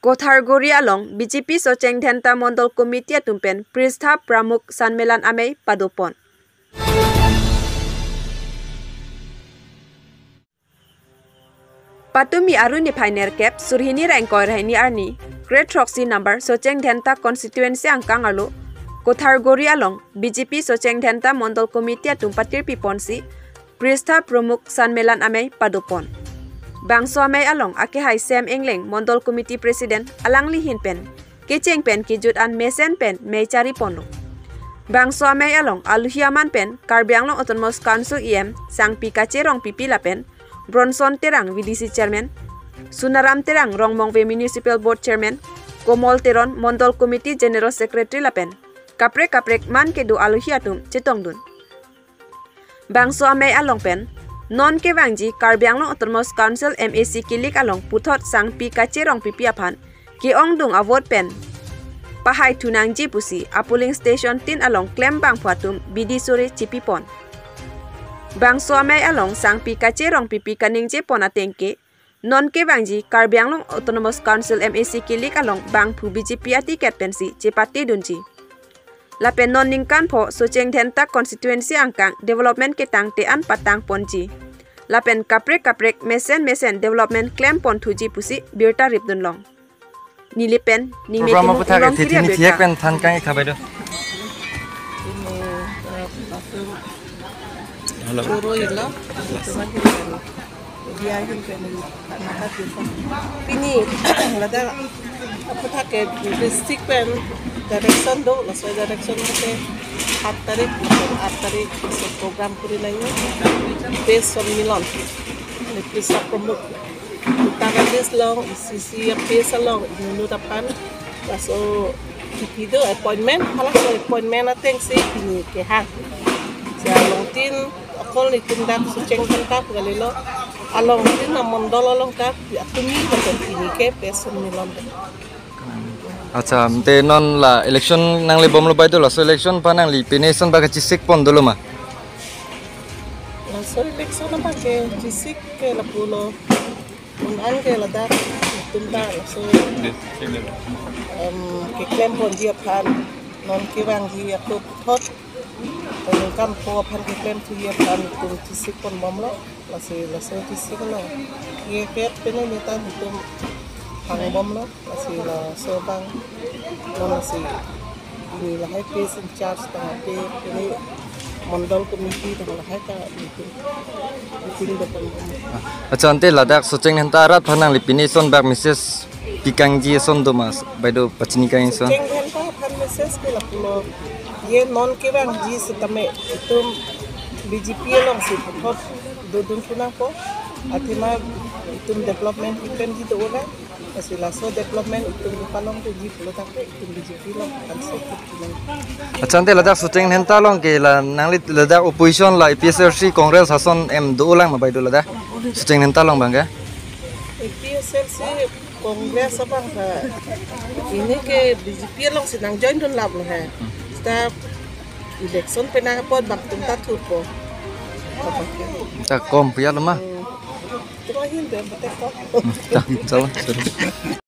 Kothargori along BJP Socheng Dhenta Mondol Committee tumpen Pristha Pramukh Sanmelan Amei Padopon. Patumi Aruni Pioneer Cap Surhini Rangkor Haini Arni Great Roxy number Socheng Dhenta constituency angkang alu Kothargori along BJP Socheng Dhenta Mondol Committee tumpatir piponsi Pristha Pramukh Sanmelan Amei Padopon. Bangso amay along ake hai Sam Engleng Mondol Committee President alang lihin pen kecheng pen kijut an mesen pen mei cari pono. Bangso amay along aluhiaman pen Karbi Anglong Autonomous Council EM sang pikace rong pipila pen Bronson Terang VDC Chairman, Sunaram Terang Rongmongve Municipal Board Chairman, Komol Teron Mondol Committee General Secretary Lapen, Kaprek man kedu aluhiatum cetongdun. Bangso amay along pen non ke wangji Karbi Anglong Autonomous Council MAC kilik along puthot sang pikace rong pipi aphan ki ongdung avot pen pahai tunangji pusi apuling station tin along klem bang phatum bidi sore chipipon. Bangso amay along sang pikace rong pipi kaningje ponatengke non ke wangji Karbi Anglong Autonomous Council MAC kilik along bang phu BJP atiket pensi cepati dunji. Lapen non ningkan pho Socheng Dhenta constituency angkang development ketang tean patang ponji. Lapen kaprek mesen development claim pon thuji pusi birta ripdun long. Nilipen ning me long kiriya birta pen than kang khabai do. Hello. Pini lada apa ke district pen direction do la soy direction ke 8 tarik program puri lainnya based on Milon le Pristha Pramukh utara des long sisi base long nu tapan so itu appointment halah so appointment ateng si pini ke hang sa longtin akol ni tindak Socheng Dhenta galilo along tin mondol along tap atumi betul pini ke based on Milon. Acha te non la election nang le bom lo bai do la so election pa nang li pination ba ka chisik pon do lo ma la so election ba ke chisik ke la pulo un ke la da tumba la so ke klem pon dia pan non ke wang dia ko thot ton kan po pan ke klem tu dia pan tu chisik pon bom lo la so chisik lo ye ke pene ni tan tum pang bom lo masih la sobang masih ini lah hai case in charge tengah pe ini Mondol Committee tengah lah hai ka meeting depan. Acha ante ladak Socheng Dhenta arat phanang li pination bak message pikangji son do mas baido pachini kain son Socheng Dhenta phan message ke la pulo ye non ke bang ji setame itu BJP long si phot dodun puna ko atima itu development ikan gitu orang masih laso development itu palong tu ji pulo tak itu BJP long kan sekut pulang. Achante ladak Socheng Dhenta long ke la nangli ladak opposition la PSRC Congress hason em do ulang ma bai do ladak Socheng Dhenta long bangga PSRC Congress apa ini ke BJP long sedang join don lab lo hai setiap election pernah pot bak tuntat turpo ta kom pia lo ma terakhir dia betul ta salah